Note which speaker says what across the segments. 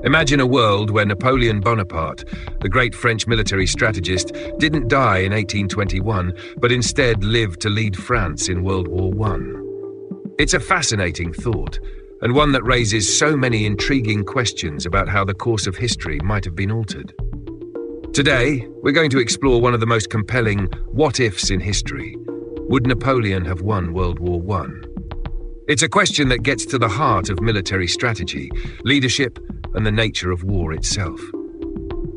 Speaker 1: Imagine a world where Napoleon Bonaparte, the great French military strategist, didn't die in 1821, but instead lived to lead France in World War I. It's a fascinating thought, and one that raises so many intriguing questions about how the course of history might have been altered. Today, we're going to explore one of the most compelling what-ifs in history. Would Napoleon have won World War I? It's a question that gets to the heart of military strategy, leadership, and the nature of war itself.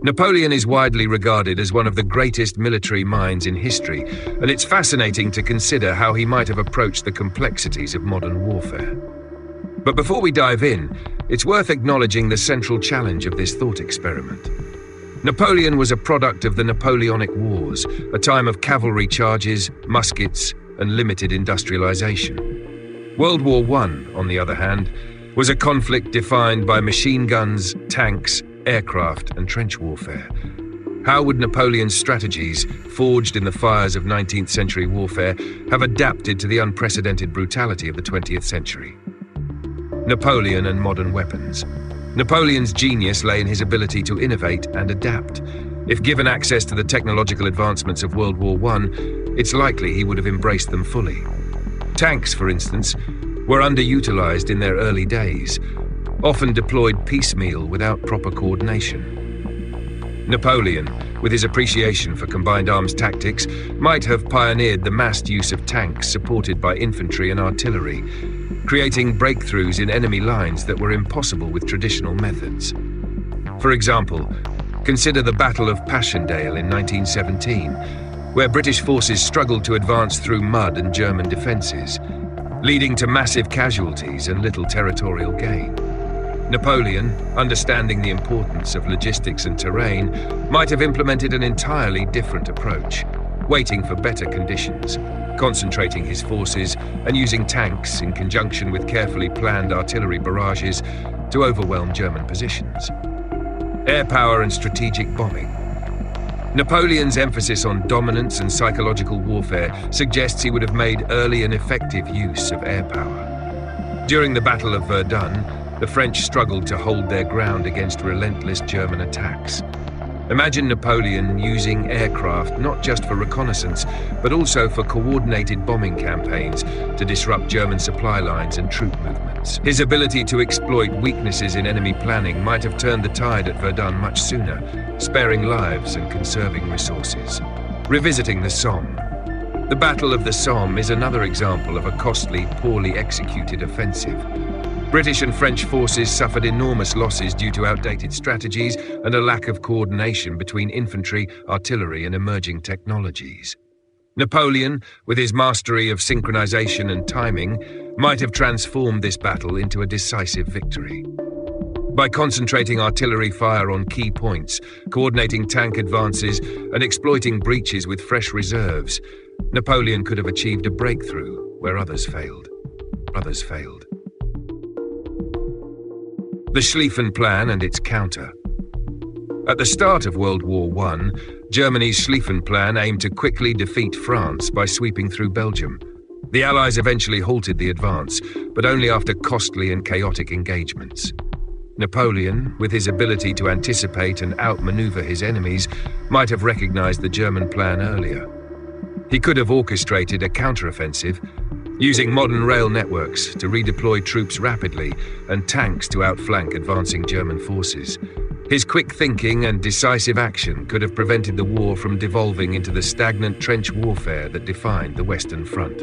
Speaker 1: Napoleon is widely regarded as one of the greatest military minds in history, and it's fascinating to consider how he might have approached the complexities of modern warfare. But before we dive in, it's worth acknowledging the central challenge of this thought experiment. Napoleon was a product of the Napoleonic Wars, a time of cavalry charges, muskets, and limited industrialization. World War I, on the other hand, was a conflict defined by machine guns, tanks, aircraft, and trench warfare. How would Napoleon's strategies, forged in the fires of 19th century warfare, have adapted to the unprecedented brutality of the 20th century? Napoleon and modern weapons. Napoleon's genius lay in his ability to innovate and adapt. If given access to the technological advancements of World War I, it's likely he would have embraced them fully. Tanks, for instance, were underutilized in their early days, often deployed piecemeal without proper coordination. Napoleon, with his appreciation for combined arms tactics, might have pioneered the massed use of tanks supported by infantry and artillery, creating breakthroughs in enemy lines that were impossible with traditional methods. For example, consider the Battle of Passchendaele in 1917, where British forces struggled to advance through mud and German defenses, leading to massive casualties and little territorial gain. Napoleon, understanding the importance of logistics and terrain, might have implemented an entirely different approach, waiting for better conditions, concentrating his forces, and using tanks in conjunction with carefully planned artillery barrages to overwhelm German positions. Air power and strategic bombing. Napoleon's emphasis on dominance and psychological warfare suggests he would have made early and effective use of air power. During the Battle of Verdun, the French struggled to hold their ground against relentless German attacks. Imagine Napoleon using aircraft not just for reconnaissance, but also for coordinated bombing campaigns to disrupt German supply lines and troop movements. His ability to exploit weaknesses in enemy planning might have turned the tide at Verdun much sooner, sparing lives and conserving resources. Revisiting the Somme. The Battle of the Somme is another example of a costly, poorly executed offensive. British and French forces suffered enormous losses due to outdated strategies and a lack of coordination between infantry, artillery, and emerging technologies. Napoleon, with his mastery of synchronization and timing, might have transformed this battle into a decisive victory. By concentrating artillery fire on key points, coordinating tank advances, and exploiting breaches with fresh reserves, Napoleon could have achieved a breakthrough where others failed. The Schlieffen Plan and its counter. At the start of World War I, Germany's Schlieffen Plan aimed to quickly defeat France by sweeping through Belgium. The Allies eventually halted the advance, but only after costly and chaotic engagements. Napoleon, with his ability to anticipate and outmaneuver his enemies, might have recognized the German plan earlier. He could have orchestrated a counteroffensive, using modern rail networks to redeploy troops rapidly and tanks to outflank advancing German forces. His quick thinking and decisive action could have prevented the war from devolving into the stagnant trench warfare that defined the Western Front.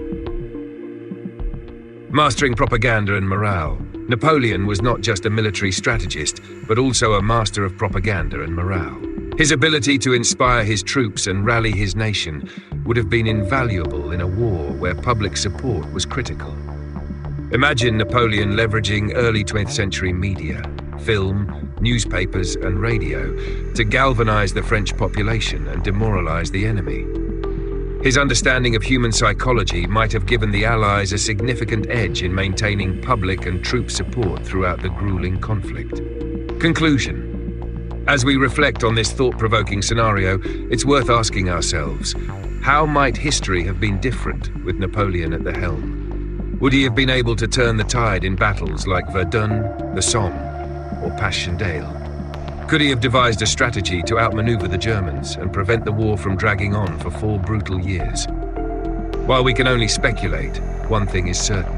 Speaker 1: Mastering propaganda and morale. Napoleon was not just a military strategist, but also a master of propaganda and morale. His ability to inspire his troops and rally his nation would have been invaluable in a war where public support was critical. Imagine Napoleon leveraging early 20th century media, film, newspapers, and radio to galvanize the French population and demoralize the enemy. His understanding of human psychology might have given the Allies a significant edge in maintaining public and troop support throughout the grueling conflict. Conclusion. As we reflect on this thought-provoking scenario, it's worth asking ourselves, how might history have been different with Napoleon at the helm? Would he have been able to turn the tide in battles like Verdun, the Somme, or Passchendaele? Could he have devised a strategy to outmaneuver the Germans and prevent the war from dragging on for 4 brutal years? While we can only speculate, one thing is certain.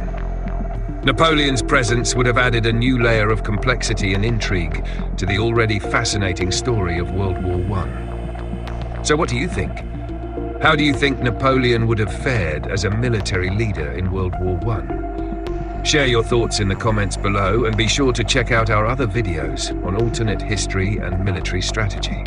Speaker 1: Napoleon's presence would have added a new layer of complexity and intrigue to the already fascinating story of World War I. So what do you think? How do you think Napoleon would have fared as a military leader in World War I? Share your thoughts in the comments below and be sure to check out our other videos on alternate history and military strategy.